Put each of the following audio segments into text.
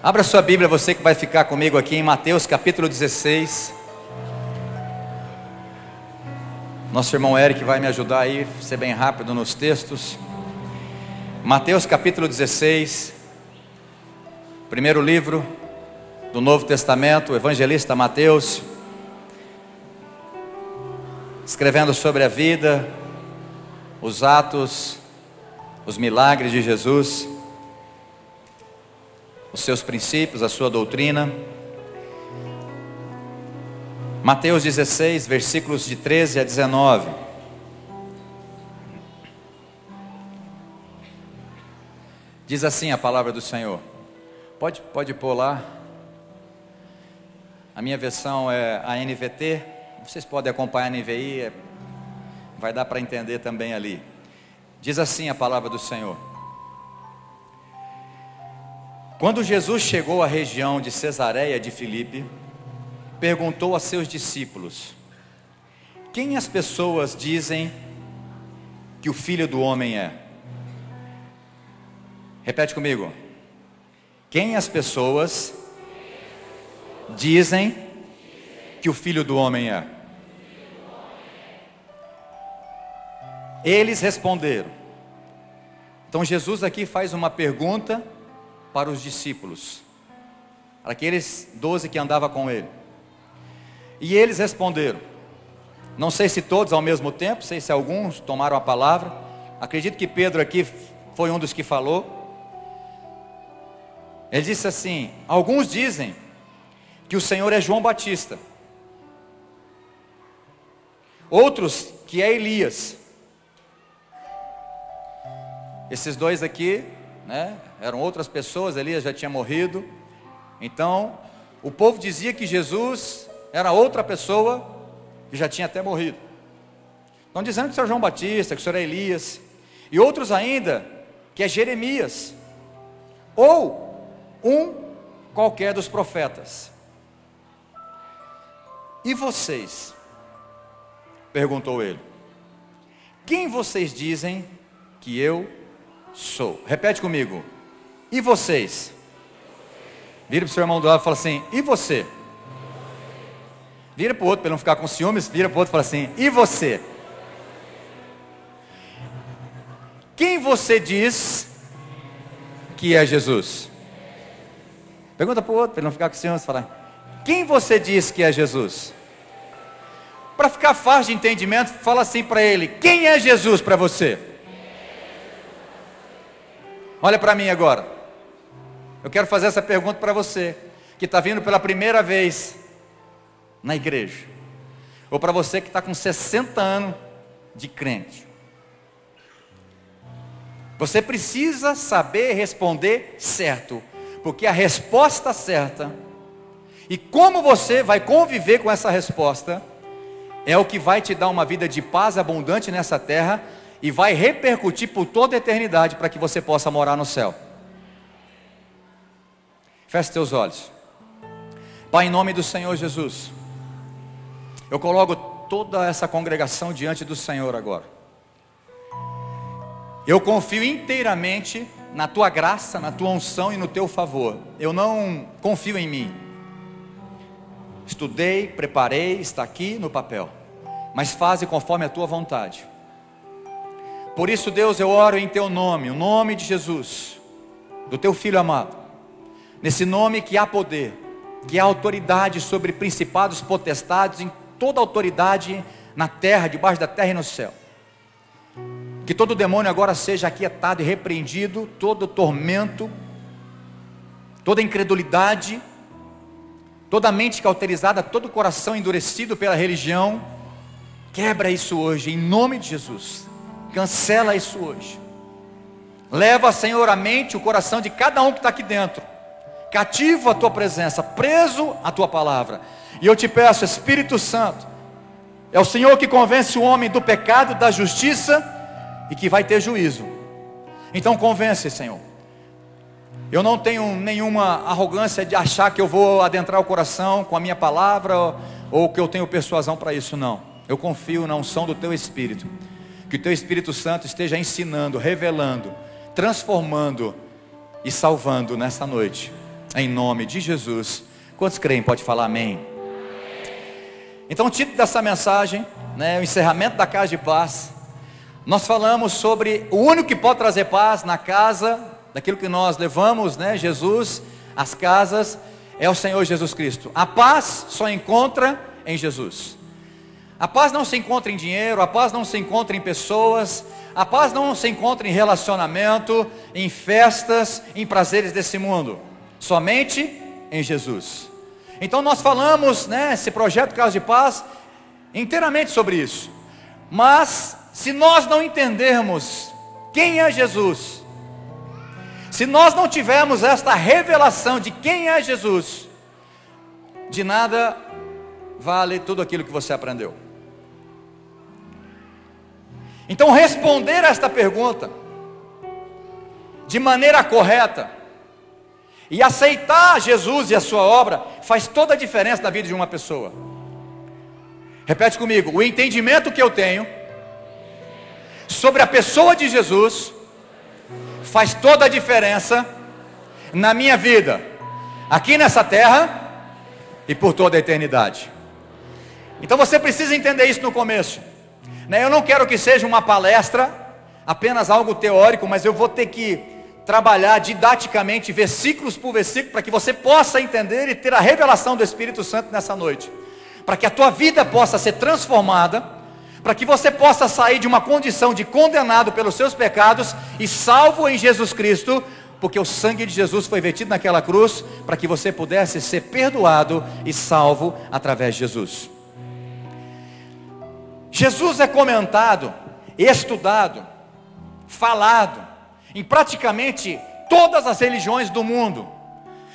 Abra sua Bíblia, você que vai ficar comigo aqui em Mateus capítulo 16. Nosso irmão Eric vai me ajudar aí, ser bem rápido nos textos. Mateus capítulo 16, primeiro livro do Novo Testamento, o evangelista Mateus, escrevendo sobre a vida, os atos, os milagres de Jesus, os seus princípios, a sua doutrina. Mateus 16, versículos de 13 a 19. Diz assim a palavra do Senhor. Pode pôr lá. A minha versão é a NVT. Vocês podem acompanhar a NVI, vai dar para entender também ali. Diz assim a palavra do Senhor. Quando Jesus chegou à região de Cesareia de Filipe, perguntou a seus discípulos: quem as pessoas dizem que o Filho do Homem é? Repete comigo. Quem as pessoas dizem que o Filho do Homem é? Eles responderam. Então Jesus aqui faz uma pergunta para os discípulos, para aqueles 12 que andavam com ele. E eles responderam. Não sei se todos ao mesmo tempo, sei se alguns tomaram a palavra. Acredito que Pedro aqui foi um dos que falou. Ele disse assim: alguns dizem que o Senhor é João Batista, outros que é Elias. Esses dois aqui, eram outras pessoas. Elias já tinha morrido. Então o povo dizia que Jesus era outra pessoa que já tinha até morrido. Estão dizendo que o Senhor é João Batista, que o Senhor é Elias, e outros ainda que é Jeremias, ou um qualquer dos profetas. E vocês? Perguntou ele. Quem vocês dizem que eu sou? Repete comigo. E vocês? Vira para o seu irmão do lado e fala assim: e você? Vira para o outro, para ele não ficar com ciúmes. Vira para o outro e fala assim: e você? Quem você diz que é Jesus? Pergunta para o outro, para ele não ficar com ciúmes. Fala: quem você diz que é Jesus? Para ficar fácil de entendimento, fala assim para ele: quem é Jesus para você? Olha para mim agora. Eu quero fazer essa pergunta para você que está vindo pela primeira vez na igreja, ou para você que está com 60 anos de crente. Você precisa saber responder certo, porque a resposta certa e como você vai conviver com essa resposta é o que vai te dar uma vida de paz abundante nessa terra e vai repercutir por toda a eternidade para que você possa morar no céu. Feche teus olhos. Pai, em nome do Senhor Jesus, eu coloco toda essa congregação diante do Senhor agora. Eu confio inteiramente na tua graça, na tua unção e no teu favor. Eu não confio em mim. Estudei, preparei, está aqui no papel, mas faze conforme a tua vontade. Por isso, Deus, eu oro em teu nome, o nome de Jesus, do teu Filho amado. Nesse nome que há poder, que há autoridade sobre principados, potestades, em toda autoridade na terra, debaixo da terra e no céu. Que todo demônio agora seja aquietado e repreendido, todo tormento, toda incredulidade, toda mente cauterizada, todo coração endurecido pela religião, quebra isso hoje, em nome de Jesus. Cancela isso hoje. Leva, Senhor, a mente, o coração de cada um que está aqui dentro, cativo à tua presença, preso à tua palavra. E eu te peço, Espírito Santo, é o Senhor que convence o homem do pecado, da justiça e que vai ter juízo. Então convence, Senhor. Eu não tenho nenhuma arrogância de achar que eu vou adentrar o coração com a minha palavra, ou que eu tenho persuasão para isso, não. Eu confio na unção do teu Espírito. Que o teu Espírito Santo esteja ensinando, revelando, transformando e salvando nessa noite. em nome de Jesus. Quantos creem? Pode falar amém. Então o título dessa mensagem, o encerramento da casa de paz. Nós falamos sobre o único que pode trazer paz na casa, daquilo que nós levamos, Jesus, as casas, é o Senhor Jesus Cristo. A paz só encontra em Jesus. A paz não se encontra em dinheiro, a paz não se encontra em pessoas, a paz não se encontra em relacionamento, em festas, em prazeres desse mundo, somente em Jesus. Então nós falamos, esse projeto Casa de Paz, inteiramente sobre isso. Mas, se nós não entendermos quem é Jesus, se nós não tivermos esta revelação de quem é Jesus, de nada vale tudo aquilo que você aprendeu. Então responder a esta pergunta de maneira correta e aceitar Jesus e a sua obra faz toda a diferença na vida de uma pessoa. Repete comigo: o entendimento que eu tenho sobre a pessoa de Jesus faz toda a diferença na minha vida, aqui nessa terra e por toda a eternidade. Então você precisa entender isso no começo. Eu não quero que seja uma palestra, apenas algo teórico, mas eu vou ter que trabalhar didaticamente, versículos por versículo, para que você possa entender e ter a revelação do Espírito Santo nessa noite, para que a tua vida possa ser transformada, para que você possa sair de uma condição de condenado pelos seus pecados e salvo em Jesus Cristo, porque o sangue de Jesus foi vertido naquela cruz, para que você pudesse ser perdoado e salvo através de Jesus. Jesus é comentado, estudado, falado em praticamente todas as religiões do mundo.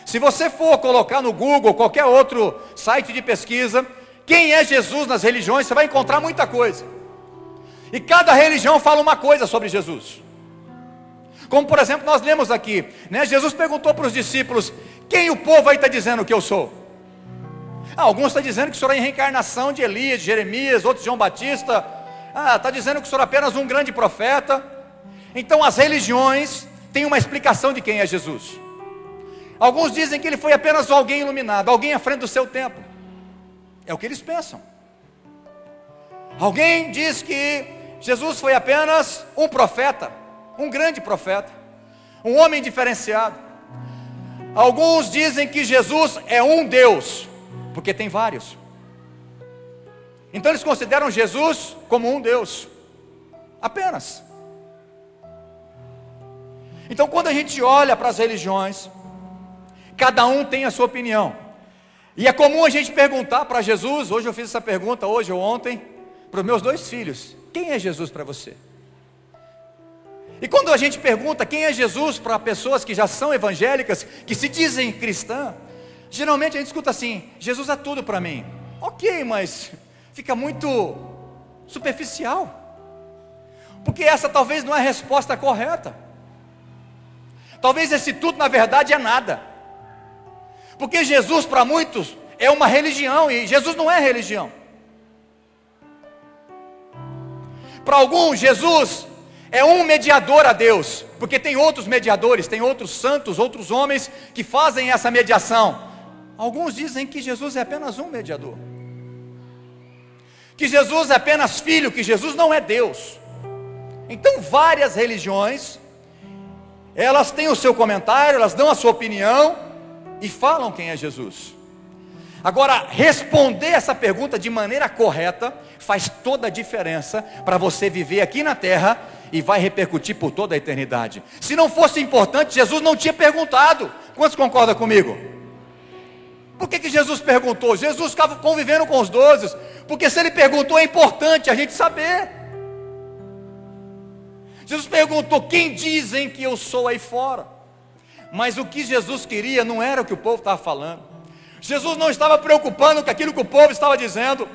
Se você for colocar no Google, qualquer outro site de pesquisa, quem é Jesus nas religiões, você vai encontrar muita coisa. E cada religião fala uma coisa sobre Jesus. Como por exemplo, nós lemos aqui, Jesus perguntou para os discípulos: quem o povo aí está dizendo que eu sou? Alguns estão dizendo que o senhor é a reencarnação de Elias, de Jeremias, outros de João Batista. Está dizendo que o senhor é apenas um grande profeta. Então as religiões têm uma explicação de quem é Jesus. Alguns dizem que ele foi apenas alguém iluminado, alguém à frente do seu tempo. É o que eles pensam. Alguém diz que Jesus foi apenas um profeta, um grande profeta, um homem diferenciado. Alguns dizem que Jesus é um Deus, porque tem vários. Então eles consideram Jesus como um Deus, apenas. Então quando a gente olha para as religiões, cada um tem a sua opinião. E é comum a gente perguntar para Jesus, hoje eu fiz essa pergunta, hoje ou ontem, para os meus 2 filhos: quem é Jesus para você? E quando a gente pergunta quem é Jesus para pessoas que já são evangélicas, que se dizem cristãs, geralmente a gente escuta assim: Jesus é tudo para mim. Ok, mas fica muito superficial, porque essa talvez não é a resposta correta. Talvez esse tudo na verdade é nada, porque Jesus para muitos é uma religião, e Jesus não é religião. Para alguns Jesus é um mediador a Deus, porque tem outros mediadores, tem outros santos, outros homens que fazem essa mediação. Alguns dizem que Jesus é apenas um mediador, que Jesus é apenas filho, que Jesus não é Deus. Então várias religiões, elas têm o seu comentário, elas dão a sua opinião e falam quem é Jesus. Agora, responder essa pergunta de maneira correta faz toda a diferença para você viver aqui na terra e vai repercutir por toda a eternidade. Se não fosse importante, Jesus não tinha perguntado. Quantos concordam comigo? Por que Jesus perguntou? Jesus ficava convivendo com os 12, porque se ele perguntou é importante a gente saber. Jesus perguntou: quem dizem que eu sou aí fora? Mas o que Jesus queria não era o que o povo estava falando. Jesus não estava preocupando com aquilo que o povo estava dizendo.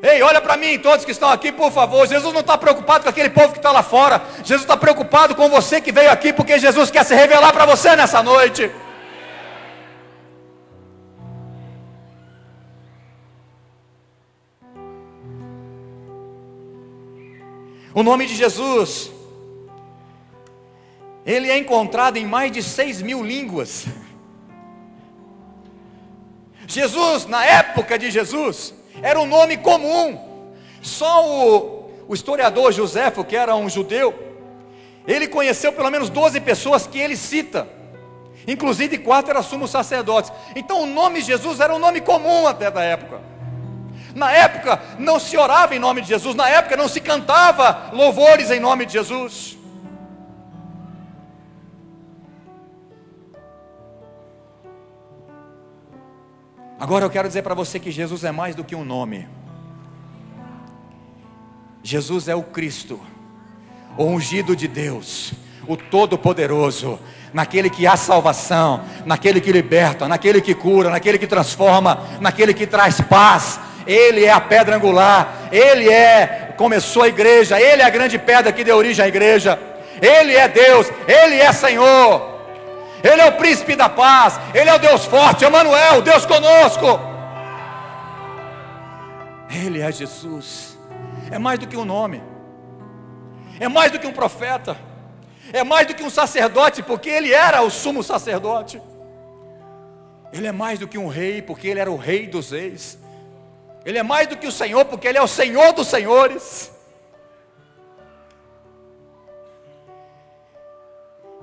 Ei, olha para mim, todos que estão aqui, por favor. Jesus não está preocupado com aquele povo que está lá fora. Jesus está preocupado com você que veio aqui, porque Jesus quer se revelar para você nessa noite. O nome de Jesus, ele é encontrado em mais de 6.000 línguas. Jesus, na época de Jesus, era um nome comum. Só o historiador Joséfo, que era um judeu, ele conheceu pelo menos 12 pessoas que ele cita, inclusive 4 eram sumos sacerdotes. Então o nome Jesus era um nome comum até da época. Na época não se orava em nome de Jesus, na época não se cantava louvores em nome de Jesus. Agora eu quero dizer para você que Jesus é mais do que um nome. Jesus é o Cristo, o ungido de Deus, o Todo-Poderoso, naquele que há salvação, naquele que liberta, naquele que cura, naquele que transforma, naquele que traz paz. Ele é a pedra angular, Ele começou a igreja, Ele é a grande pedra que deu origem à igreja, Ele é Deus, Ele é Senhor, Ele é o príncipe da paz, Ele é o Deus forte, Emanuel, Deus conosco. Ele é Jesus. É mais do que um nome, é mais do que um profeta, é mais do que um sacerdote, porque ele era o sumo sacerdote. Ele é mais do que um rei, porque ele era o rei dos reis. Ele é mais do que o Senhor, porque ele é o Senhor dos senhores.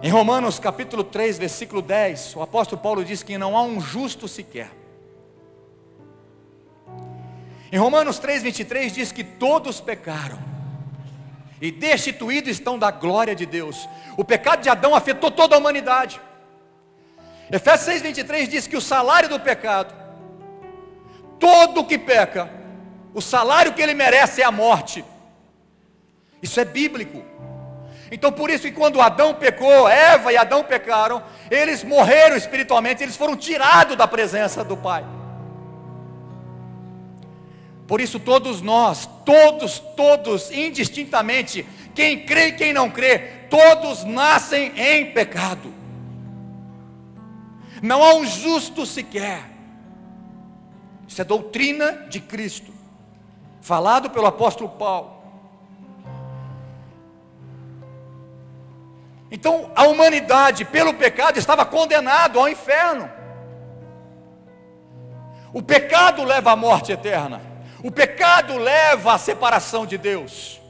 Em Romanos capítulo 3, versículo 10, o apóstolo Paulo diz que não há um justo sequer. Em Romanos 3, 23 diz que todos pecaram e destituídos estão da glória de Deus. O pecado de Adão afetou toda a humanidade. Efésios 6, 23 diz que o salário do pecado, todo que peca, o salário que ele merece é a morte. Isso é bíblico. Então por isso que quando Adão pecou, Eva e Adão pecaram, eles morreram espiritualmente, eles foram tirados da presença do Pai. Por isso todos nós, todos, indistintamente, quem crê e quem não crê, todos nascem em pecado. Não há um justo sequer. Isso é doutrina de Cristo, falado pelo apóstolo Paulo. Então a humanidade pelo pecado estava condenado ao inferno. O pecado leva à morte eterna. O pecado leva à separação de Deus.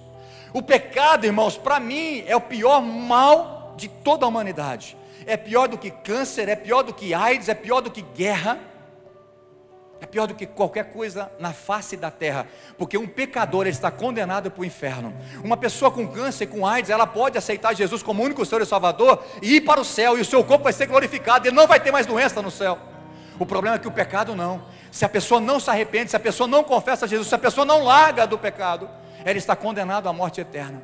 O pecado, irmãos, para mim é o pior mal de toda a humanidade. É pior do que câncer, é pior do que AIDS, é pior do que guerra, é pior do que qualquer coisa na face da terra. Porque um pecador está condenado para o inferno. Uma pessoa com câncer, com AIDS, ela pode aceitar Jesus como único Senhor e Salvador e ir para o céu, e o seu corpo vai ser glorificado, ele não vai ter mais doença no céu. O problema é que o pecado não. Se a pessoa não se arrepende, se a pessoa não confessa a Jesus, se a pessoa não larga do pecado, ela está condenada à morte eterna.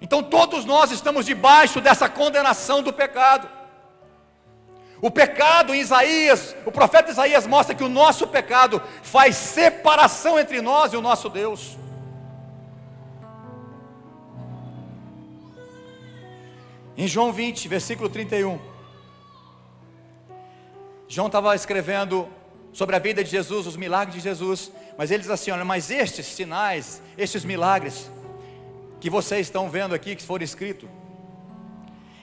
Então todos nós estamos debaixo dessa condenação do pecado. O pecado em Isaías, o profeta Isaías mostra que o nosso pecado faz separação entre nós e o nosso Deus. Em João 20, versículo 31, João estava escrevendo sobre a vida de Jesus, os milagres de Jesus, mas ele diz assim: olha, mas estes sinais, estes milagres que vocês estão vendo aqui, que foram escritos,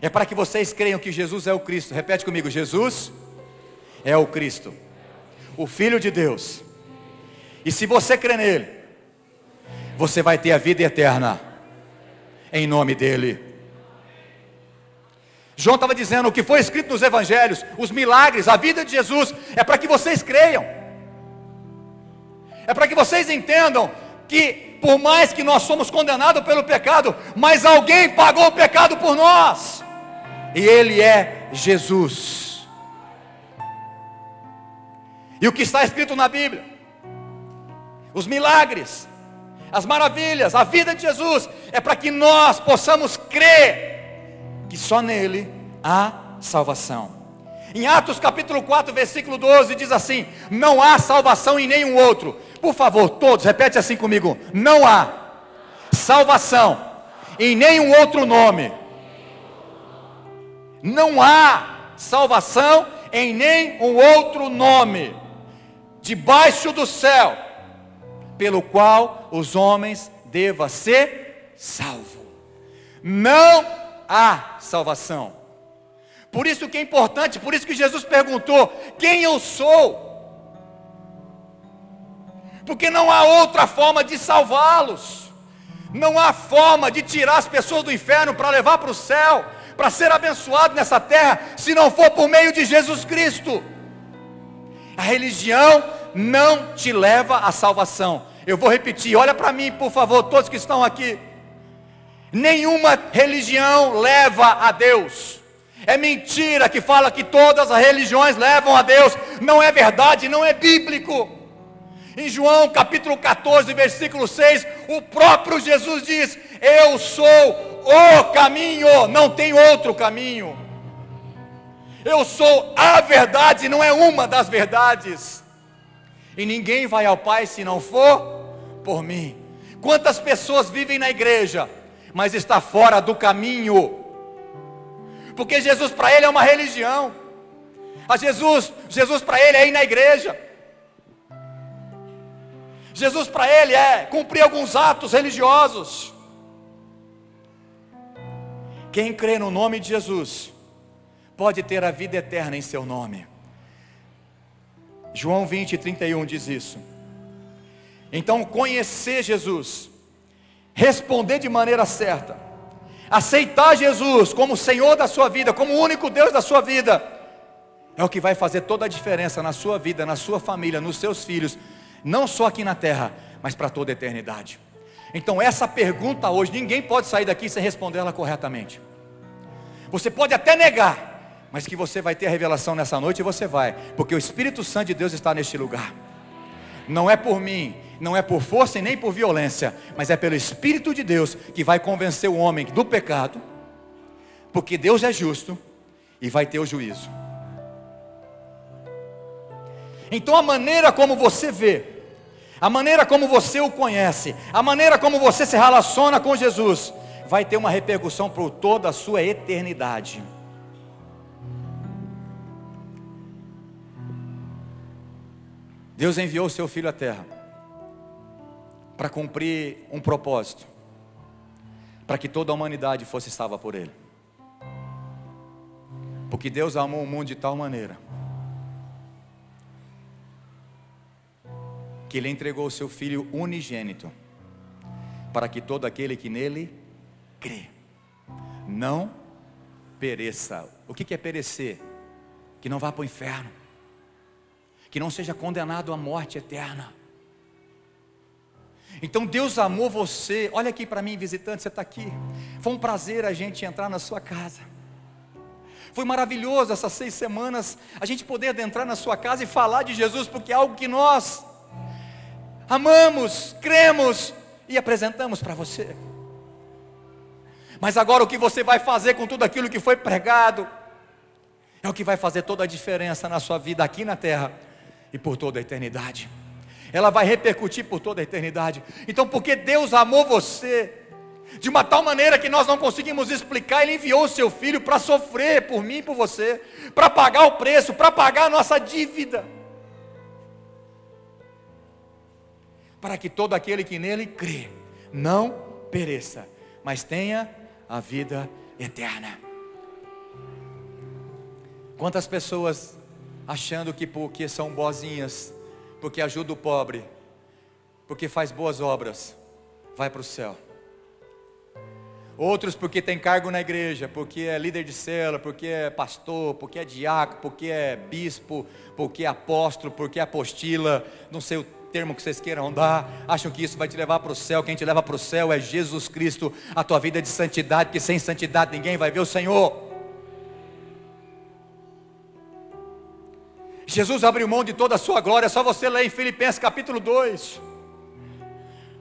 é para que vocês creiam que Jesus é o Cristo. Repete comigo: Jesus é o Cristo, o Filho de Deus. E se você crer nele, você vai ter a vida eterna, em nome dele. João estava dizendo: o que foi escrito nos evangelhos, os milagres, a vida de Jesus, é para que vocês creiam, é para que vocês entendam que por mais que nós somos condenados pelo pecado, mas alguém pagou o pecado por nós, e ele é Jesus. E o que está escrito na Bíblia, os milagres, as maravilhas, a vida de Jesus, é para que nós possamos crer que só nele há salvação. Em Atos capítulo 4, versículo 12, diz assim: não há salvação em nenhum outro. Por favor, todos, repete assim comigo: não há salvação em nenhum outro nome. Não há salvação em nenhum outro nome debaixo do céu, pelo qual os homens devam ser salvos. Não há salvação. Por isso que é importante, por isso que Jesus perguntou: quem eu sou? Porque não há outra forma de salvá-los. Não há forma de tirar as pessoas do inferno para levar para o céu, para ser abençoado nessa terra, se não for por meio de Jesus Cristo. A religião não te leva à salvação. Eu vou repetir, olha para mim por favor, todos que estão aqui. Nenhuma religião leva a Deus. É mentira que fala que todas as religiões levam a Deus. Não é verdade, não é bíblico. Em João capítulo 14, versículo 6, o próprio Jesus diz: eu sou o caminho, não tem outro caminho. Eu sou a verdade, não é uma das verdades. E ninguém vai ao Pai se não for por mim. Quantas pessoas vivem na igreja, mas está fora do caminho? Porque Jesus para ele é uma religião. Jesus para ele é ir na igreja. Jesus para ele é cumprir alguns atos religiosos. Quem crê no nome de Jesus pode ter a vida eterna em seu nome. João 20:31 diz isso. Então, conhecer Jesus, responder de maneira certa, aceitar Jesus como Senhor da sua vida, como o único Deus da sua vida, é o que vai fazer toda a diferença na sua vida, na sua família, nos seus filhos, não só aqui na terra, mas para toda a eternidade. Então essa pergunta hoje, ninguém pode sair daqui sem responder ela corretamente. Você pode até negar, mas que você vai ter a revelação nessa noite, e você vai, porque o Espírito Santo de Deus está neste lugar. Não é por mim, não é por força e nem por violência, mas é pelo Espírito de Deus que vai convencer o homem do pecado, porque Deus é justo e vai ter o juízo. Então a maneira como você vê, a maneira como você o conhece, a maneira como você se relaciona com Jesus, vai ter uma repercussão por toda a sua eternidade. Deus enviou o seu Filho à terra para cumprir um propósito, para que toda a humanidade fosse salva por Ele. Porque Deus amou o mundo de tal maneira que Ele entregou o seu Filho unigênito, para que todo aquele que nele crê não pereça. O que é perecer? Que não vá para o inferno, que não seja condenado à morte eterna. Então Deus amou você. Olha aqui para mim, visitante, você está aqui. Foi um prazer a gente entrar na sua casa. Foi maravilhoso essas 6 semanas a gente poder adentrar na sua casa e falar de Jesus, porque é algo que nós amamos, cremos e apresentamos para você. Mas agora o que você vai fazer com tudo aquilo que foi pregado é o que vai fazer toda a diferença na sua vida aqui na terra e por toda a eternidade. Ela vai repercutir por toda a eternidade. Então, porque Deus amou você de uma tal maneira que nós não conseguimos explicar, Ele enviou o seu Filho para sofrer por mim e por você, para pagar o preço, para pagar a nossa dívida, para que todo aquele que nele crê não pereça, mas tenha a vida eterna. Quantas pessoas achando que porque são boazinhas, porque ajuda o pobre, porque faz boas obras, vai para o céu. Outros porque tem cargo na igreja, porque é líder de célula, porque é pastor, porque é diácono, porque é bispo, porque é apóstolo, porque é apostila, não sei o termo que vocês queiram dar, acham que isso vai te levar para o céu. Quem te leva para o céu é Jesus Cristo, a tua vida de santidade, porque sem santidade ninguém vai ver o Senhor. Jesus abriu mão de toda a sua glória, é só você ler em Filipenses capítulo 2.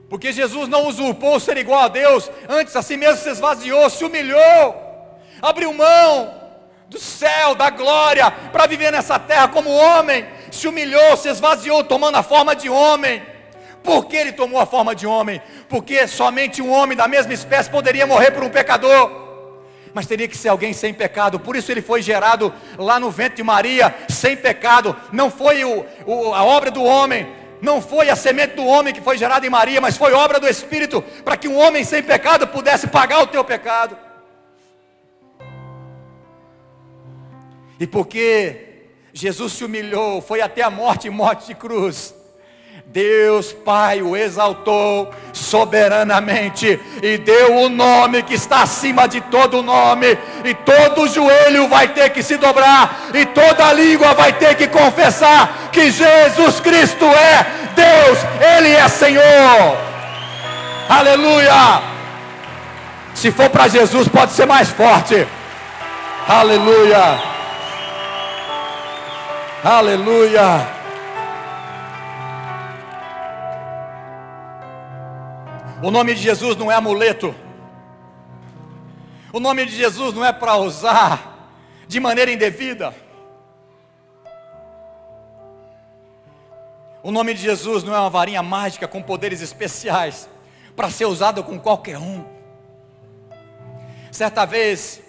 Porque Jesus não usurpou ser igual a Deus, antes a si mesmo se esvaziou, se humilhou, abriu mão do céu, da glória, para viver nessa terra como homem, se humilhou, se esvaziou, tomando a forma de homem. Por que Ele tomou a forma de homem? Porque somente um homem da mesma espécie poderia morrer por um pecador, mas teria que ser alguém sem pecado. Por isso Ele foi gerado lá no ventre de Maria, sem pecado. Não foi a obra do homem, não foi a semente do homem que foi gerada em Maria, mas foi obra do Espírito, para que um homem sem pecado pudesse pagar o teu pecado. E porque Jesus se humilhou, foi até a morte e morte de cruz, Deus Pai o exaltou soberanamente e deu o nome que está acima de todo nome, e todo joelho vai ter que se dobrar, e toda língua vai ter que confessar que Jesus Cristo é Deus, Ele é Senhor. Aleluia! Se for para Jesus, pode ser mais forte. Aleluia! Aleluia! O nome de Jesus não é amuleto. O nome de Jesus não é para usar de maneira indevida. O nome de Jesus não é uma varinha mágica com poderes especiais para ser usado com qualquer um. Certa vez,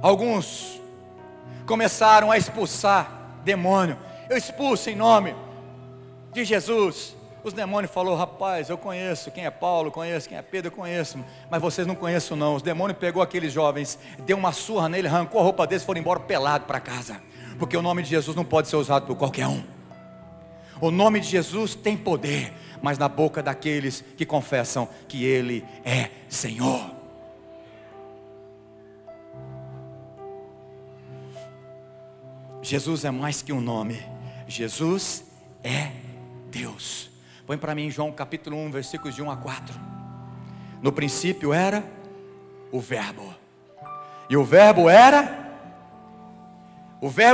alguns começaram a expulsar demônio. Eu expulso em nome de Jesus. Os demônios falaram: rapaz, eu conheço quem é Paulo, conheço quem é Pedro, eu conheço, mas vocês não conhecem não. Os demônios pegou aqueles jovens, deu uma surra nele, arrancou a roupa deles e foram embora pelado para casa. Porque o nome de Jesus não pode ser usado por qualquer um. O nome de Jesus tem poder, mas na boca daqueles que confessam que Ele é Senhor. Jesus é mais que um nome. Jesus é Deus. Põe para mim João capítulo 1, versículos de 1 a 4. No princípio era o Verbo, e o Verbo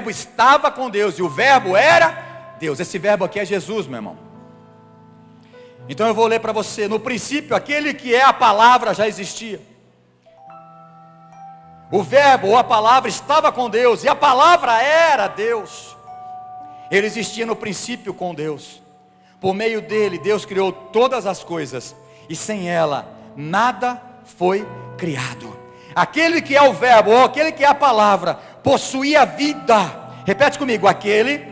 estava com Deus, e o Verbo era Deus. Esse Verbo aqui é Jesus, meu irmão. Então eu vou ler para você. No princípio, aquele que é a palavra já existia. O Verbo ou a palavra estava com Deus, e a palavra era Deus. Ele existia no princípio com Deus. Por meio dele, Deus criou todas as coisas, e sem ela, nada foi criado. Aquele que é o Verbo, ou aquele que é a palavra, possuía vida. Repete comigo: aquele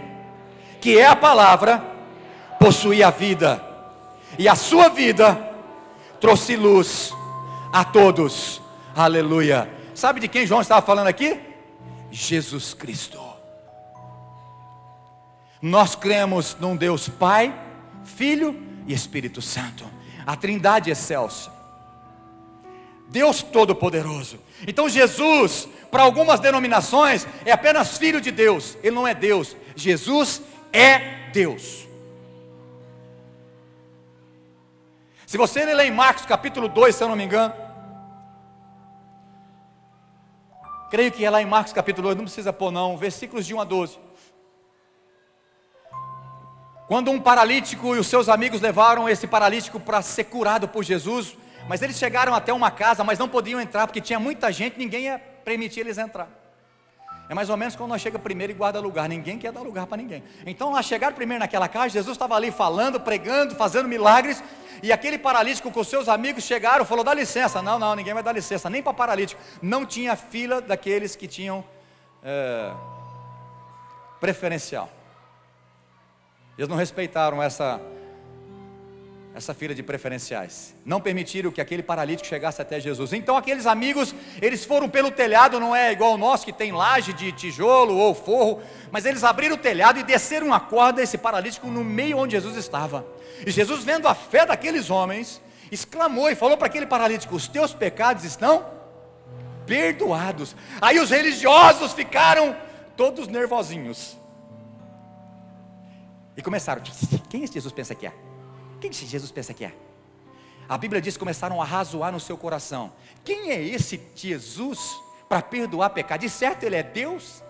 que é a palavra, possuía vida, e a sua vida trouxe luz a todos. Aleluia. Sabe de quem João estava falando aqui? Jesus Cristo. Nós cremos num Deus Pai, Filho e Espírito Santo, a Trindade excelsa, Deus Todo-Poderoso. Então Jesus, para algumas denominações, é apenas Filho de Deus. Ele não é Deus. Jesus é Deus. Se você ler em Marcos capítulo 2, se eu não me engano, creio que é lá em Marcos capítulo 2, não precisa pôr não, versículos de 1 a 12. Quando um paralítico e os seus amigos levaram esse paralítico para ser curado por Jesus, mas eles chegaram até uma casa, mas não podiam entrar, porque tinha muita gente, ninguém ia permitir eles entrar. É mais ou menos quando nós chegamos primeiro e guarda lugar, ninguém quer dar lugar para ninguém. Então lá chegaram primeiro naquela casa, Jesus estava ali falando, pregando, fazendo milagres, e aquele paralítico com os seus amigos chegaram, falou: dá licença. Não, ninguém vai dar licença, nem para paralítico. Não tinha fila daqueles que tinham preferencial. Eles não respeitaram essa fila de preferenciais, não permitiram que aquele paralítico chegasse até Jesus. Então aqueles amigos, eles foram pelo telhado, não é igual o nosso que tem laje de tijolo ou forro, mas eles abriram o telhado e desceram uma corda, esse paralítico no meio onde Jesus estava. E Jesus, vendo a fé daqueles homens, exclamou e falou para aquele paralítico: os teus pecados estão perdoados. Aí os religiosos ficaram todos nervosinhos e começaram: quem esse Jesus pensa que é? Quem esse Jesus pensa que é? A Bíblia diz que começaram a razoar no seu coração: quem é esse Jesus para perdoar pecado? De certo ele é Deus?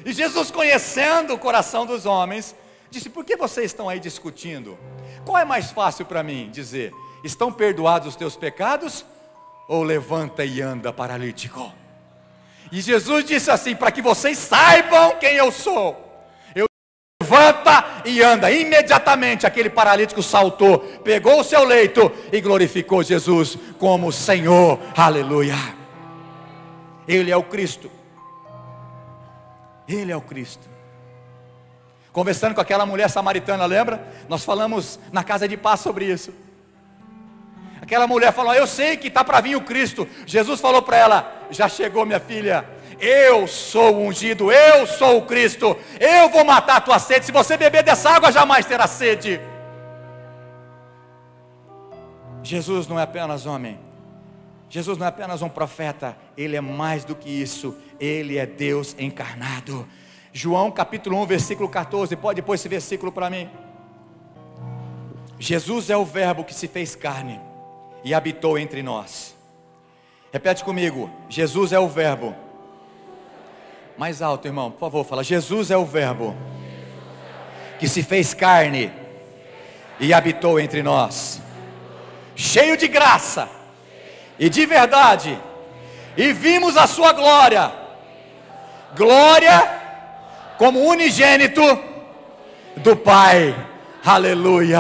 E Jesus, conhecendo o coração dos homens, disse: por que vocês estão aí discutindo? Qual é mais fácil para mim dizer: estão perdoados os teus pecados? Ou levanta e anda, paralítico? E Jesus disse assim: para que vocês saibam quem eu sou, levanta e anda. Imediatamente aquele paralítico saltou, pegou o seu leito e glorificou Jesus como Senhor. Aleluia. Ele é o Cristo. Ele é o Cristo. Conversando com aquela mulher samaritana, lembra? Nós falamos na casa de paz sobre isso. Aquela mulher falou: eu sei que está para vir o Cristo. Jesus falou para ela: já chegou, minha filha. Eu sou o ungido, eu sou o Cristo. Eu vou matar a tua sede. Se você beber dessa água, jamais terá sede. Jesus não é apenas homem. Jesus não é apenas um profeta. Ele é mais do que isso. Ele é Deus encarnado. João capítulo 1, versículo 14. Pode pôr esse versículo para mim. Jesus é o verbo que se fez carne e habitou entre nós. Repete comigo: Jesus é o verbo. Mais alto, irmão, por favor, fala: Jesus é o verbo que se fez carne e habitou entre nós, cheio de graça e de verdade, e vimos a sua glória, glória como unigênito do Pai. Aleluia!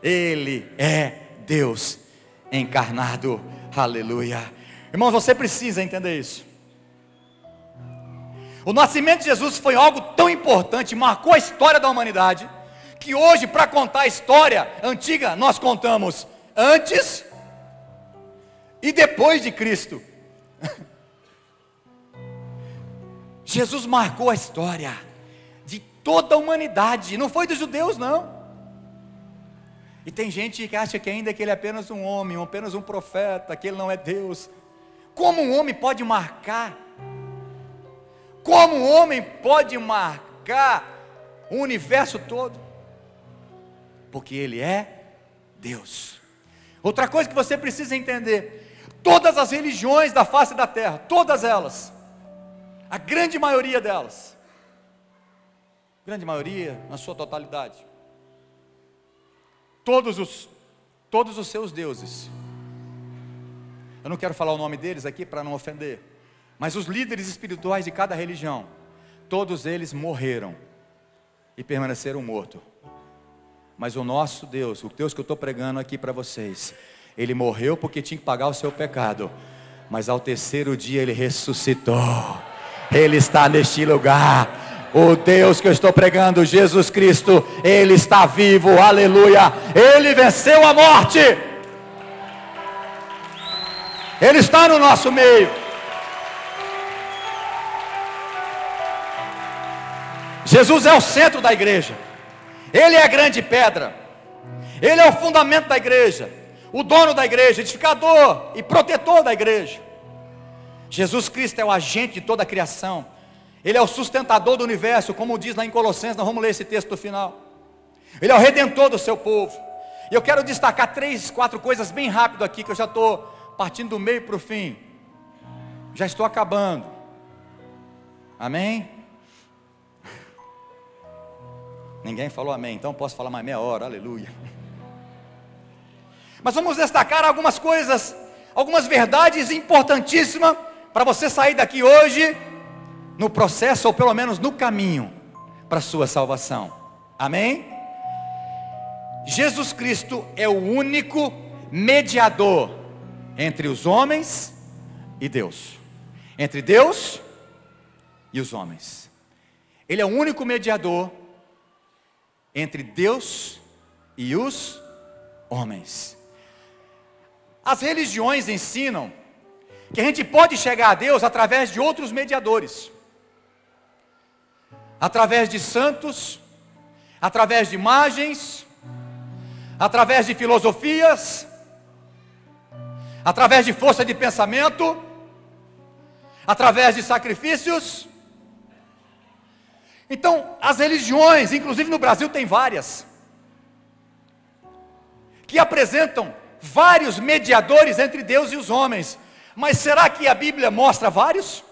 Ele é Deus encarnado. Aleluia! Irmãos, você precisa entender isso. O nascimento de Jesus foi algo tão importante, marcou a história da humanidade, que hoje, para contar a história antiga, nós contamos antes e depois de Cristo. Jesus marcou a história de toda a humanidade, não foi dos judeus, não. E tem gente que acha que ainda que ele é apenas um homem, apenas um profeta, que ele não é Deus. Como um homem pode marcar? Como um homem pode marcar o universo todo? Porque ele é Deus. Outra coisa que você precisa entender: todas as religiões da face da terra, todas elas, a grande maioria delas, grande maioria, na sua totalidade, todos os seus deuses, eu não quero falar o nome deles aqui para não ofender, mas os líderes espirituais de cada religião, todos eles morreram e permaneceram mortos. Mas o nosso Deus, o Deus que eu estou pregando aqui para vocês, Ele morreu porque tinha que pagar o seu pecado, mas ao terceiro dia Ele ressuscitou. Ele está neste lugar. O Deus que eu estou pregando, Jesus Cristo, Ele está vivo, aleluia. Ele venceu a morte. Ele está no nosso meio. Jesus é o centro da igreja. Ele é a grande pedra. Ele é o fundamento da igreja, o dono da igreja, edificador e protetor da igreja. Jesus Cristo é o agente de toda a criação. Ele é o sustentador do universo, como diz lá em Colossenses. Nós vamos ler esse texto no final. Ele é o redentor do seu povo. E eu quero destacar 3, 4 coisas bem rápido aqui, que eu já estou partindo do meio para o fim. Já estou acabando. Amém? Ninguém falou amém, então posso falar mais meia hora, aleluia. Mas vamos destacar algumas coisas, algumas verdades importantíssimas, para você sair daqui hoje, no processo, ou pelo menos no caminho, para a sua salvação. Amém? Jesus Cristo é o único mediador entre os homens e Deus. Entre Deus e os homens. Ele é o único mediador entre Deus e os homens. As religiões ensinam que a gente pode chegar a Deus através de outros mediadores, através de santos, através de imagens, através de filosofias, através de força de pensamento, através de sacrifícios. Então, as religiões, inclusive no Brasil tem várias, que apresentam vários mediadores entre Deus e os homens. Mas será que a Bíblia mostra vários?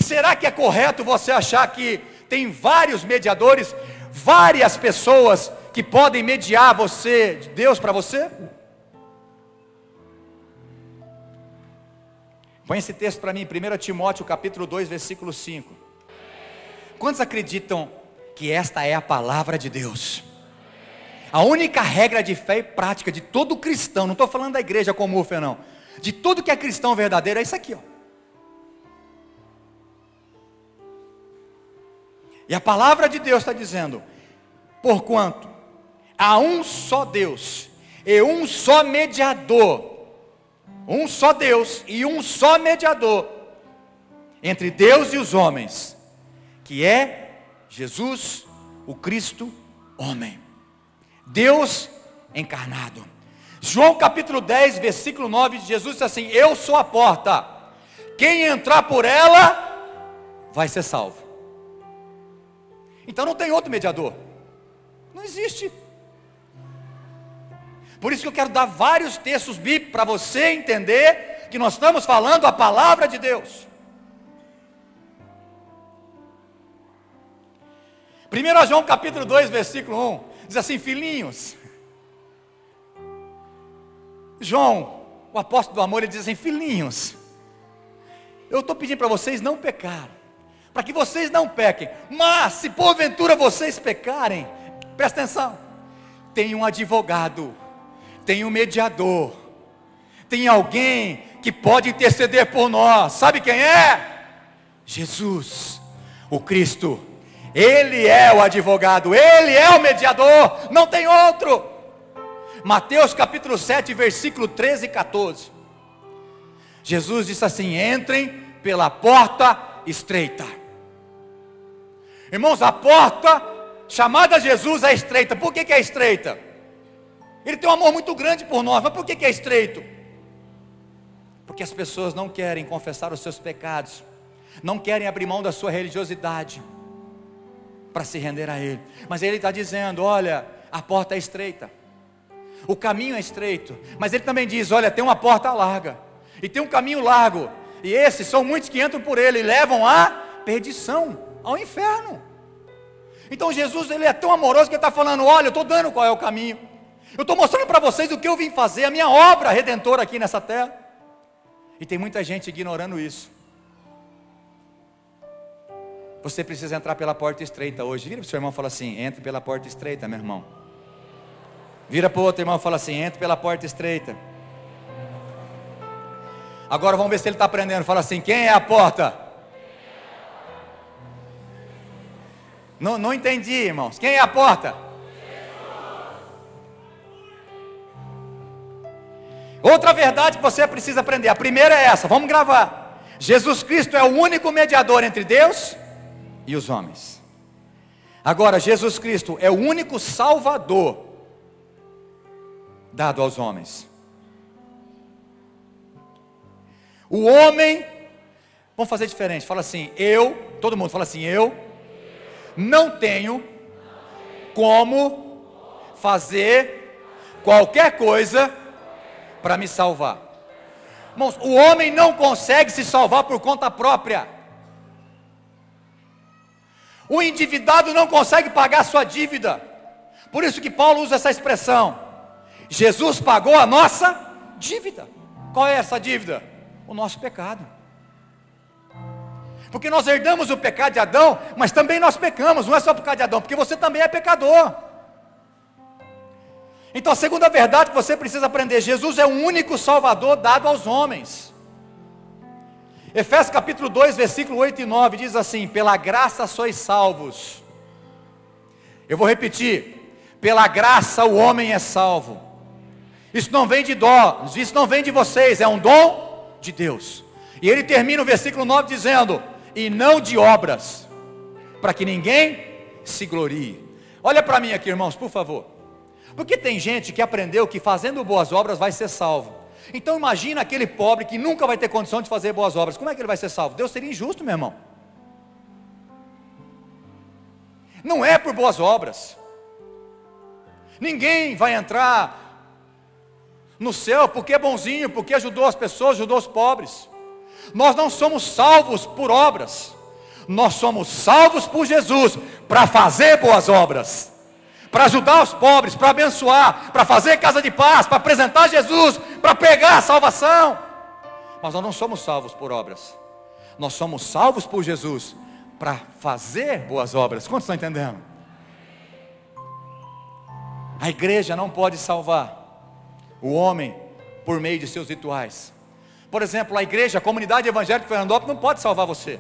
Será que é correto você achar que tem vários mediadores, várias pessoas que podem mediar você, Deus para você? Põe esse texto para mim, 1 Timóteo capítulo 2, versículo 5. Quantos acreditam que esta é a palavra de Deus? A única regra de fé e prática de todo cristão, não estou falando da igreja como ufa, não, de tudo que é cristão verdadeiro, é isso aqui, ó. E a palavra de Deus está dizendo: porquanto há um só Deus e um só mediador. Um só Deus e um só mediador entre Deus e os homens, que é Jesus, o Cristo, homem. Deus encarnado. João capítulo 10, versículo 9, Jesus diz assim: eu sou a porta, quem entrar por ela, vai ser salvo. Então não tem outro mediador, não existe. Por isso que eu quero dar vários textos bíblicos, para você entender que nós estamos falando a palavra de Deus. 1 João capítulo 2, versículo 1, diz assim: filhinhos, João, o apóstolo do amor, ele diz assim: filhinhos, eu estou pedindo para vocês não pecarem, para que vocês não pequem, mas se porventura vocês pecarem, presta atenção, tem um advogado, tem um mediador, tem alguém que pode interceder por nós. Sabe quem é? Jesus, o Cristo. Ele é o advogado, Ele é o mediador, não tem outro. Mateus capítulo 7, versículo 13 e 14. Jesus disse assim: entrem pela porta estreita. Irmãos, a porta chamada Jesus é estreita. Por que é estreita? Ele tem um amor muito grande por nós, mas por que é estreito? Porque as pessoas não querem confessar os seus pecados, não querem abrir mão da sua religiosidade para se render a Ele. Mas Ele está dizendo: olha, a porta é estreita, o caminho é estreito. Mas Ele também diz: olha, tem uma porta larga, e tem um caminho largo, e esses são muitos que entram por ele e levam à perdição, ao inferno. Então Jesus, Ele é tão amoroso que Ele está falando: olha, eu estou dando qual é o caminho, eu estou mostrando para vocês o que eu vim fazer, a minha obra redentora aqui nessa terra. E tem muita gente ignorando isso. Você precisa entrar pela porta estreita hoje. Vira para o seu irmão e fala assim: entre pela porta estreita, meu irmão. Vira para o outro irmão e fala assim: entre pela porta estreita. Agora vamos ver se ele está aprendendo. Fala assim: quem é a porta? Não entendi, irmãos. Quem é a porta? Outra verdade que você precisa aprender. A primeira é essa, vamos gravar. Jesus Cristo é o único mediador entre Deus e os homens. Agora, Jesus Cristo é o único Salvador dado aos homens. O homem, vamos fazer diferente, fala assim: todo mundo fala assim: eu não tenho como fazer qualquer coisa para me salvar. Irmãos, o homem não consegue se salvar por conta própria. O endividado não consegue pagar a sua dívida. Por isso que Paulo usa essa expressão: Jesus pagou a nossa dívida. Qual é essa dívida? O nosso pecado. Porque nós herdamos o pecado de Adão, mas também nós pecamos. Não é só por causa de Adão, porque você também é pecador. Então a segunda verdade que você precisa aprender: Jesus é o único Salvador dado aos homens. Efésios capítulo 2, versículo 8 e 9 diz assim: pela graça sois salvos. Eu vou repetir: pela graça o homem é salvo. Isso não vem de dó, isso não vem de vocês, é um dom de Deus. E ele termina o versículo 9 dizendo: e não de obras, para que ninguém se glorie. Olha para mim aqui, irmãos, por favor. Porque tem gente que aprendeu que fazendo boas obras vai ser salvo. Então imagina aquele pobre que nunca vai ter condição de fazer boas obras. Como é que ele vai ser salvo? Deus seria injusto, meu irmão. Não é por boas obras. Ninguém vai entrar no céu porque é bonzinho, porque ajudou as pessoas, ajudou os pobres. Nós não somos salvos por obras. Nós somos salvos por Jesus para fazer boas obras, para ajudar os pobres, para abençoar, para fazer casa de paz, para apresentar Jesus, para pegar a salvação. Mas nós não somos salvos por obras. Nós somos salvos por Jesus para fazer boas obras. Quantos estão entendendo? A igreja não pode salvar o homem por meio de seus rituais. Por exemplo, a igreja, a comunidade evangélica de Fernandópolis não pode salvar você.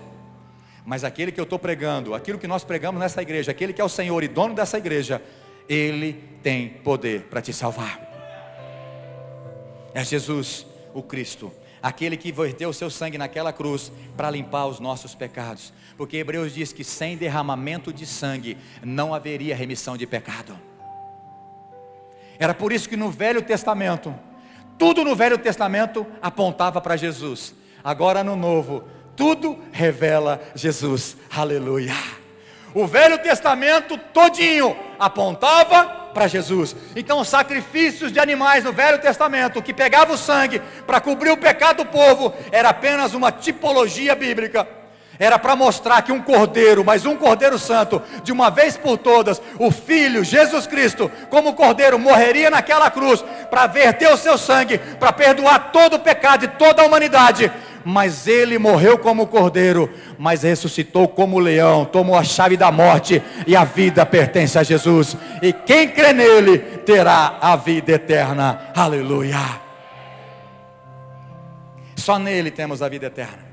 Mas aquele que eu estou pregando, aquilo que nós pregamos nessa igreja, aquele que é o Senhor e dono dessa igreja, Ele tem poder para te salvar. É Jesus, o Cristo, aquele que verteu o seu sangue naquela cruz para limpar os nossos pecados. Porque Hebreus diz que sem derramamento de sangue não haveria remissão de pecado. Era por isso que no Velho Testamento, tudo no Velho Testamento apontava para Jesus. Agora no Novo, tudo revela Jesus. Aleluia. O Velho Testamento todinho apontava para Jesus. Então os sacrifícios de animais no Velho Testamento, que pegavam o sangue para cobrir o pecado do povo, era apenas uma tipologia bíblica. Era para mostrar que um cordeiro, mas um cordeiro santo, de uma vez por todas, o Filho, Jesus Cristo, como cordeiro, morreria naquela cruz, para verter o seu sangue, para perdoar todo o pecado de toda a humanidade. Mas ele morreu como cordeiro, mas ressuscitou como leão, tomou a chave da morte, e a vida pertence a Jesus. E quem crê nele, terá a vida eterna. Aleluia. Só nele temos a vida eterna.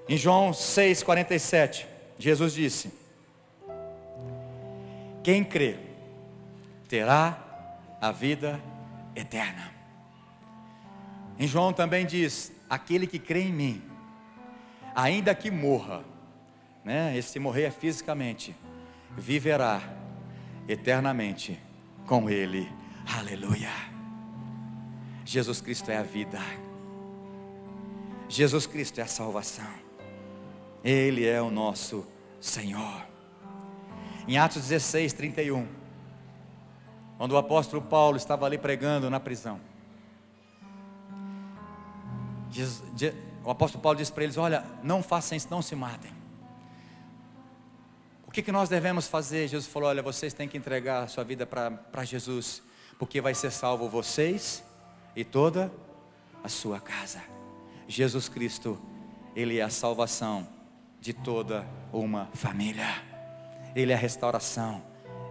Em João 6,47, Jesus disse: quem crê, terá a vida eterna. Em João também diz: aquele que crê em mim, ainda que morra, né? Esse morrer é fisicamente, viverá eternamente com ele. Aleluia. Jesus Cristo é a vida. Jesus Cristo é a salvação. Ele é o nosso Senhor. Em Atos 16:31, quando o apóstolo Paulo estava ali pregando na prisão, o apóstolo Paulo disse para eles: olha, não façam isso, não se matem. O que nós devemos fazer? Jesus falou: olha, vocês têm que entregar a sua vida para Jesus, porque vai ser salvo vocês e toda a sua casa. Jesus Cristo, Ele é a salvação de toda uma família. Ele é a restauração,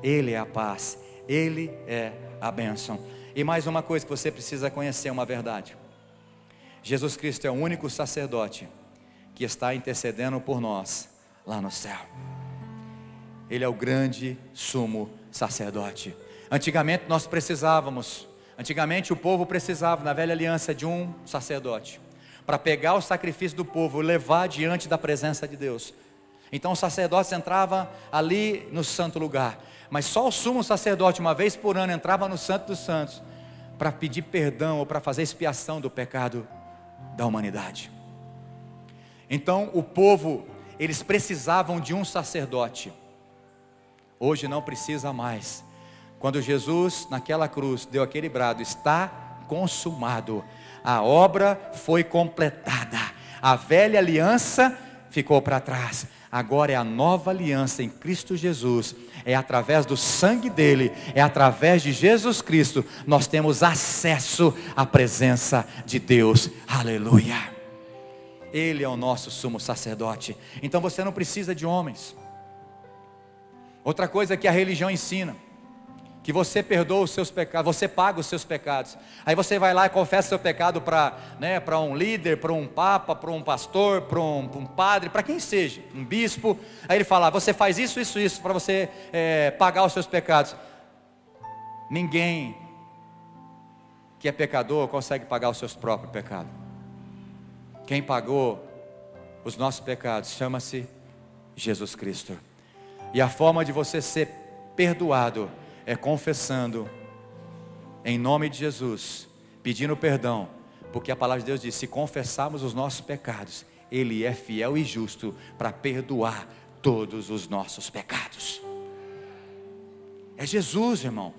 Ele é a paz, Ele é a bênção. E mais uma coisa que você precisa conhecer, uma verdade: Jesus Cristo é o único sacerdote que está intercedendo por nós lá no céu. Ele é o grande sumo sacerdote. Antigamente o povo precisava, na velha aliança, de um sacerdote para pegar o sacrifício do povo e levar diante da presença de Deus. Então os sacerdotes entravam ali no santo lugar, mas só o sumo sacerdote, uma vez por ano, entrava no Santo dos Santos para pedir perdão ou para fazer expiação do pecado da humanidade. Então o povo, eles precisavam de um sacerdote. Hoje não precisa mais. Quando Jesus naquela cruz deu aquele brado: está consumado, a obra foi completada, a velha aliança ficou para trás, agora é a nova aliança em Cristo Jesus. É através do sangue dele, é através de Jesus Cristo, nós temos acesso à presença de Deus. Aleluia. Ele é o nosso sumo sacerdote. Então você não precisa de homens. Outra coisa que a religião ensina: que você perdoa os seus pecados, você paga os seus pecados. Aí você vai lá e confessa o seu pecado para um líder, para um papa, para um pastor, para um padre, para quem seja, um bispo. Aí ele fala: você faz isso, isso, isso, para você pagar os seus pecados. Ninguém que é pecador consegue pagar os seus próprios pecados. Quem pagou os nossos pecados chama-se Jesus Cristo. E a forma de você ser perdoado é confessando em nome de Jesus, pedindo perdão, porque a palavra de Deus diz: se confessarmos os nossos pecados, Ele é fiel e justo para perdoar todos os nossos pecados. É Jesus, irmão.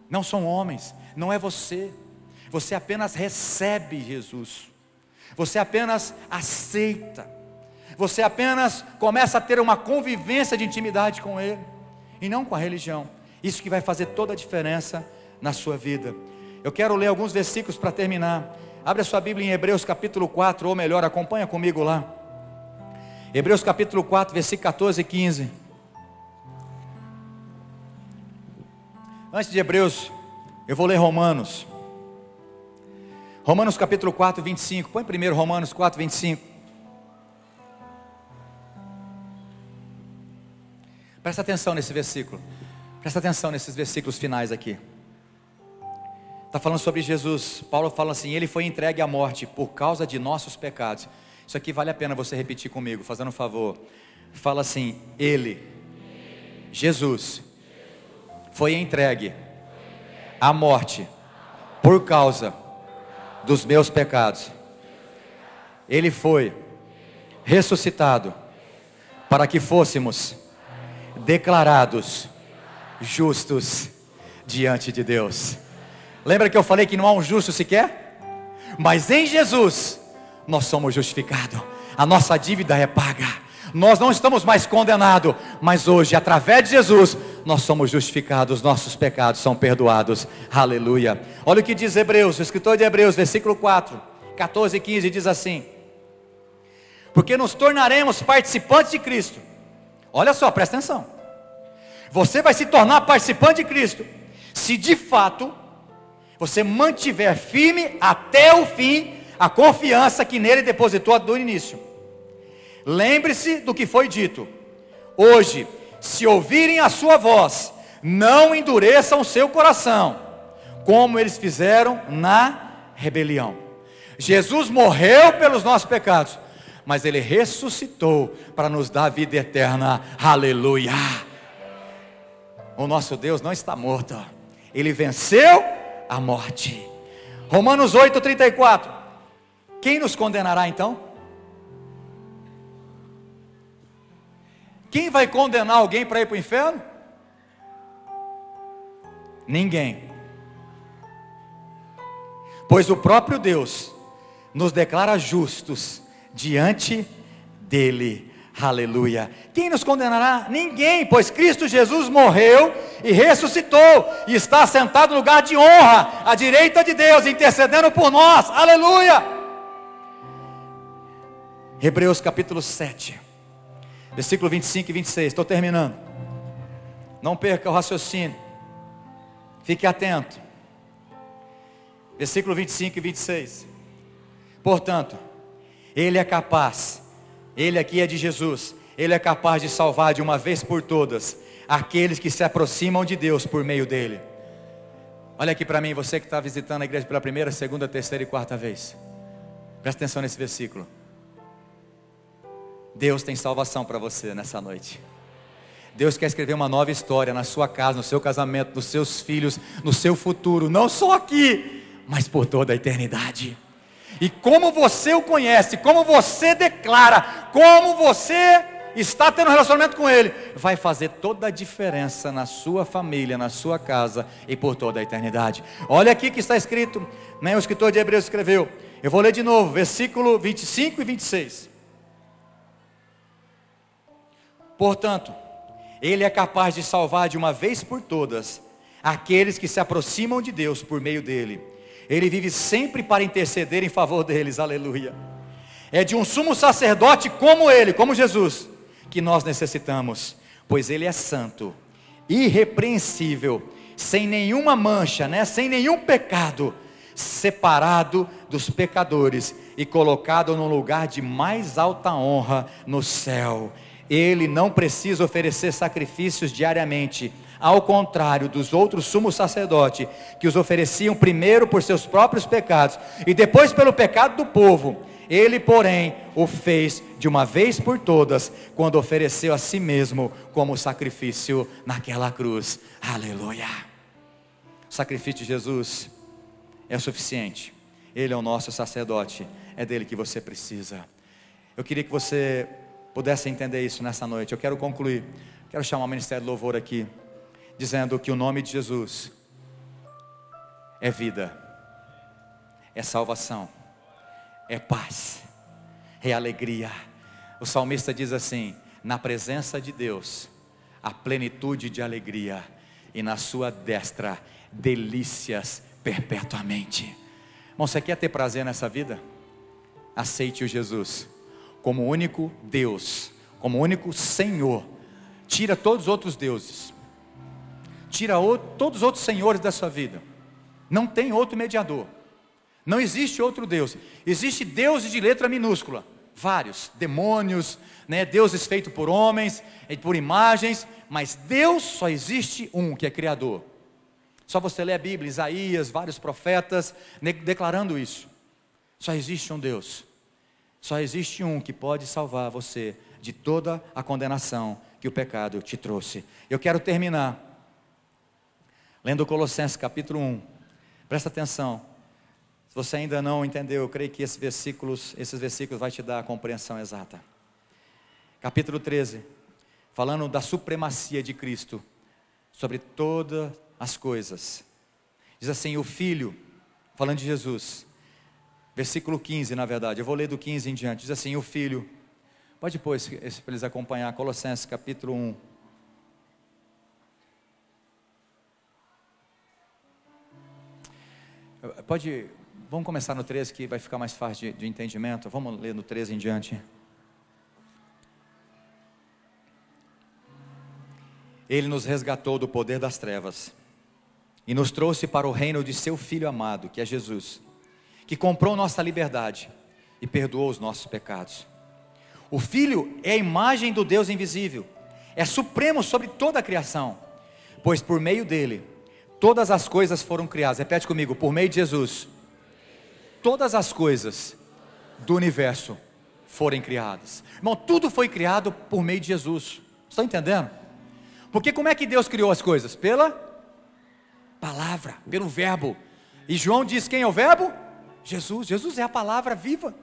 Não são homens, não é você. Você apenas recebe Jesus, você apenas aceita, você apenas começa a ter uma convivência de intimidade com Ele, e não com a religião. Isso que vai fazer toda a diferença na sua vida. Eu quero ler alguns versículos para terminar. Abre a sua Bíblia em Hebreus capítulo 4, ou melhor, acompanha comigo lá. Hebreus capítulo 4, versículo 14 e 15. Antes de Hebreus, eu vou ler Romanos. Romanos capítulo 4, 25. Põe primeiro Romanos 4, 25. Presta atenção nesse versículo. Presta atenção nesses versículos finais aqui. Está falando sobre Jesus. Paulo fala assim: ele foi entregue à morte por causa de nossos pecados. Isso aqui vale a pena você repetir comigo, fazendo um favor. Fala assim: ele, Jesus, foi entregue à morte por causa dos meus pecados. Ele foi ressuscitado para que fôssemos declarados justos diante de Deus. Lembra que eu falei que não há um justo sequer? Mas em Jesus nós somos justificados. A nossa dívida é paga. Nós não estamos mais condenados, mas hoje, através de Jesus, nós somos justificados, nossos pecados são perdoados. Aleluia. Olha o que diz Hebreus, o escritor de Hebreus, versículo 4, 14 e 15, diz assim: porque nos tornaremos participantes de Cristo. Olha só, presta atenção. Você vai se tornar participante de Cristo se de fato você mantiver firme até o fim a confiança que nele depositou do início. Lembre-se do que foi dito: hoje, se ouvirem a sua voz, não endureçam o seu coração, como eles fizeram na rebelião. Jesus morreu pelos nossos pecados, mas ele ressuscitou para nos dar vida eterna. Aleluia. O nosso Deus não está morto, ele venceu a morte. Romanos 8:34. Quem nos condenará então? Quem vai condenar alguém para ir para o inferno? Ninguém. Pois o próprio Deus nos declara justos diante dele. Aleluia. Quem nos condenará? Ninguém, pois Cristo Jesus morreu e ressuscitou e está sentado no lugar de honra à direita de Deus, intercedendo por nós. Aleluia. Hebreus capítulo 7, versículo 25 e 26, estou terminando. Não perca o raciocínio, fique atento. Versículo 25 e 26. Portanto, ele é capaz, ele aqui é de Jesus, ele é capaz de salvar de uma vez por todas aqueles que se aproximam de Deus por meio dele. Olha aqui para mim, você que está visitando a igreja pela primeira, segunda, terceira e quarta vez. Presta atenção nesse versículo. Deus tem salvação para você nessa noite. Deus quer escrever uma nova história na sua casa, no seu casamento, nos seus filhos, no seu futuro, não só aqui, mas por toda a eternidade. E como você o conhece, como você declara, como você está tendo um relacionamento com Ele, vai fazer toda a diferença na sua família, na sua casa e por toda a eternidade. Olha aqui que está escrito, o escritor de Hebreus escreveu. Eu vou ler de novo, versículo 25 e 26. Portanto, ele é capaz de salvar de uma vez por todas aqueles que se aproximam de Deus por meio dele. Ele vive sempre para interceder em favor deles. Aleluia. É de um sumo sacerdote como ele, como Jesus, que nós necessitamos, pois ele é santo, irrepreensível, sem nenhuma mancha, sem nenhum pecado, separado dos pecadores e colocado num lugar de mais alta honra no céu. Ele não precisa oferecer sacrifícios diariamente, ao contrário dos outros sumos sacerdotes, que os ofereciam primeiro por seus próprios pecados e depois pelo pecado do povo. Ele, porém, o fez de uma vez por todas, quando ofereceu a si mesmo como sacrifício naquela cruz. Aleluia. O sacrifício de Jesus é suficiente. Ele é o nosso sacerdote, é dele que você precisa. Eu queria que você pudesse entender isso nessa noite. Eu quero concluir, quero chamar o Ministério do Louvor aqui, dizendo que o nome de Jesus é vida, é salvação, é paz, é alegria. O salmista diz assim: na presença de Deus há plenitude de alegria, e na sua destra delícias perpetuamente. Irmão, você quer ter prazer nessa vida? Aceite o Jesus como único Deus, como único Senhor. Tira todos os outros deuses, tira todos os outros senhores da sua vida. Não tem outro mediador, não existe outro Deus. Existe deuses de letra minúscula, vários, demônios, né? Deuses feitos por homens, e por imagens, mas Deus só existe um, que é Criador. Só você lê a Bíblia, Isaías, vários profetas, declarando isso. Só existe um Deus, só existe um que pode salvar você de toda a condenação que o pecado te trouxe. Eu quero terminar lendo Colossenses capítulo 1, presta atenção. Se você ainda não entendeu, eu creio que esses versículos vão te dar a compreensão exata. Capítulo 13, falando da supremacia de Cristo sobre todas as coisas. Diz assim, o Filho, falando de Jesus, versículo 15 na verdade, eu vou ler do 15 em diante, diz assim, o Filho, pode pôr esse para eles acompanhar, Colossenses capítulo 1. Vamos começar no 13 que vai ficar mais fácil de entendimento. Vamos ler no 13 em diante. Ele nos resgatou do poder das trevas e nos trouxe para o reino de seu Filho amado, que é Jesus, que comprou nossa liberdade e perdoou os nossos pecados. O Filho é a imagem do Deus invisível, é supremo sobre toda a criação, pois por meio dele todas as coisas foram criadas. Repete comigo, por meio de Jesus todas as coisas do universo foram criadas. Irmão, tudo foi criado por meio de Jesus. Estão entendendo? Porque como é que Deus criou as coisas? Pela palavra, pelo verbo. E João diz, quem é o verbo? Jesus. Jesus é a palavra viva.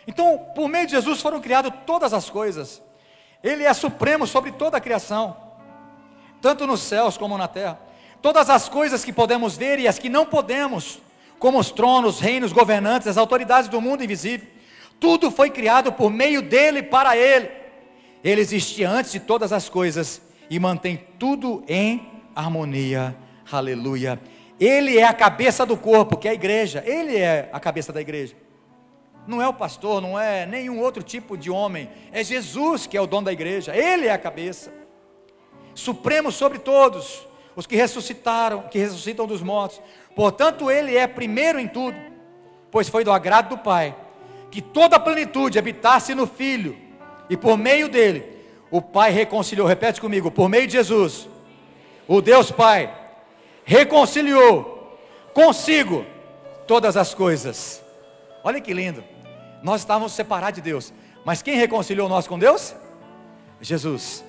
Então, por meio de Jesus foram criadas todas as coisas. Ele é supremo sobre toda a criação, tanto nos céus como na terra. Todas as coisas que podemos ver e as que não podemos, como os tronos, reinos, governantes, as autoridades do mundo invisível, tudo foi criado por meio dele e para ele. Ele existia antes de todas as coisas e mantém tudo em harmonia. Aleluia. Ele é a cabeça do corpo, que é a igreja. Ele é a cabeça da igreja. Não é o pastor, não é nenhum outro tipo de homem. É Jesus que é o dono da igreja. Ele é a cabeça. Supremo sobre todos os que ressuscitaram, que ressuscitam dos mortos. Portanto, ele é primeiro em tudo, pois foi do agrado do Pai que toda a plenitude habitasse no Filho, e por meio dele o Pai reconciliou. Repete comigo, por meio de Jesus o Deus Pai reconciliou consigo todas as coisas. Olha que lindo. Nós estávamos separados de Deus, mas quem reconciliou nós com Deus? Jesus.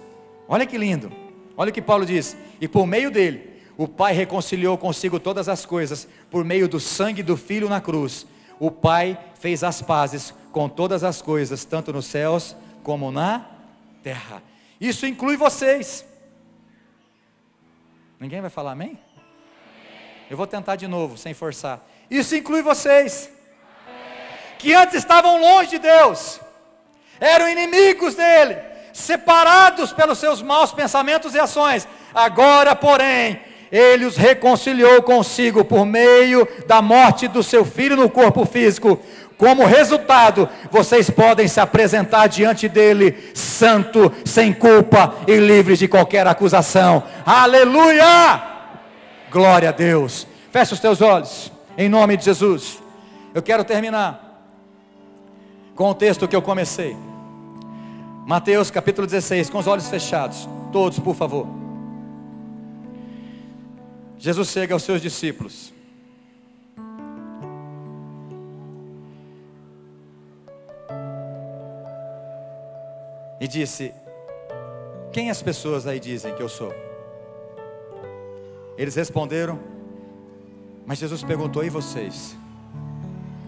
Olha que lindo. Olha o que Paulo diz, e por meio dele o Pai reconciliou consigo todas as coisas, por meio do sangue do Filho na cruz. O Pai fez as pazes com todas as coisas, tanto nos céus como na terra. Isso inclui vocês. Ninguém vai falar amém? Eu vou tentar de novo, sem forçar. Isso inclui vocês, que antes estavam longe de Deus, eram inimigos dele, separados pelos seus maus pensamentos e ações. Agora, porém, ele os reconciliou consigo por meio da morte do seu Filho no corpo físico. Como resultado, vocês podem se apresentar diante dele santo, sem culpa e livres de qualquer acusação. Aleluia! Glória a Deus. Fecha os teus olhos, em nome de Jesus. Eu quero terminar com o texto que eu comecei. Mateus capítulo 16, com os olhos fechados, todos por favor. Jesus chega aos seus discípulos e disse: quem as pessoas aí dizem que eu sou? Eles responderam, mas Jesus perguntou: e vocês?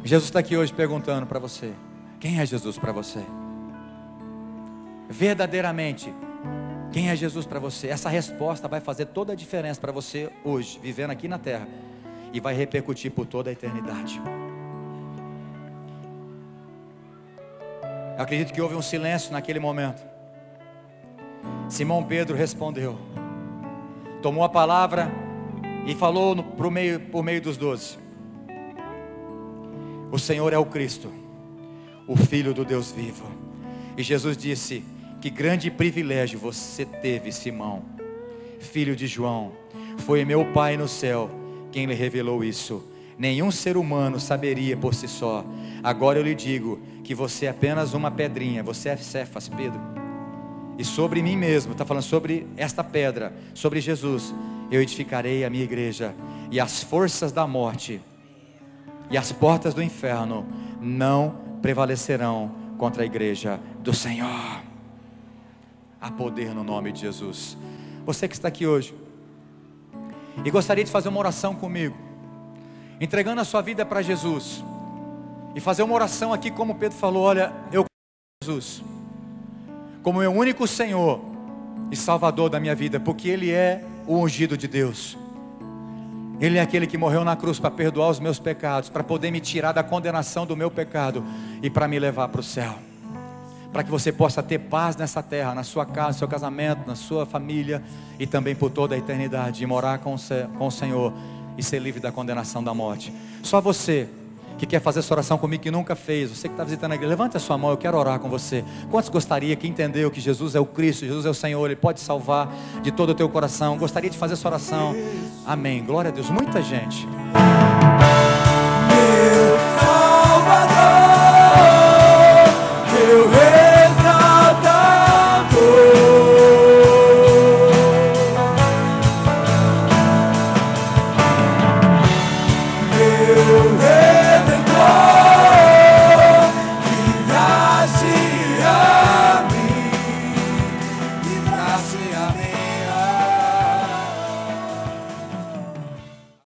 Jesus está aqui hoje perguntando para você: quem é Jesus para você? Verdadeiramente, quem é Jesus para você? Essa resposta vai fazer toda a diferença para você hoje, vivendo aqui na terra, e vai repercutir por toda a eternidade. Eu acredito que houve um silêncio naquele momento. Simão Pedro respondeu, tomou a palavra e falou por meio dos 12: o Senhor é o Cristo, o Filho do Deus vivo. E Jesus disse: que grande privilégio você teve, Simão, filho de João. Foi meu Pai no céu quem lhe revelou isso. nenhum ser humano saberia por si só. Agora eu lhe digo que você é apenas uma pedrinha, você é Cefas, Pedro. E sobre mim mesmo, está falando sobre esta pedra, sobre Jesus, eu edificarei a minha igreja, e as forças da morte e as portas do inferno não prevalecerão contra a igreja do Senhor. Há poder no nome de Jesus. Você que está aqui hoje e gostaria de fazer uma oração comigo, entregando a sua vida para Jesus, e fazer uma oração aqui como Pedro falou: olha, eu quero Jesus como meu único Senhor e Salvador da minha vida, porque Ele é o ungido de Deus. Ele é aquele que morreu na cruz para perdoar os meus pecados, para poder me tirar da condenação do meu pecado e para me levar para o céu, para que você possa ter paz nessa terra, na sua casa, no seu casamento, na sua família, e também por toda a eternidade, e morar com o Senhor e ser livre da condenação da morte. Só você que quer fazer essa oração comigo, que nunca fez, você que está visitando a igreja, levanta a sua mão, eu quero orar com você. Quantos gostaria, que entendeu que Jesus é o Cristo, Jesus é o Senhor, Ele pode salvar de todo o teu coração, gostaria de fazer essa oração? Amém, glória a Deus. Muita gente.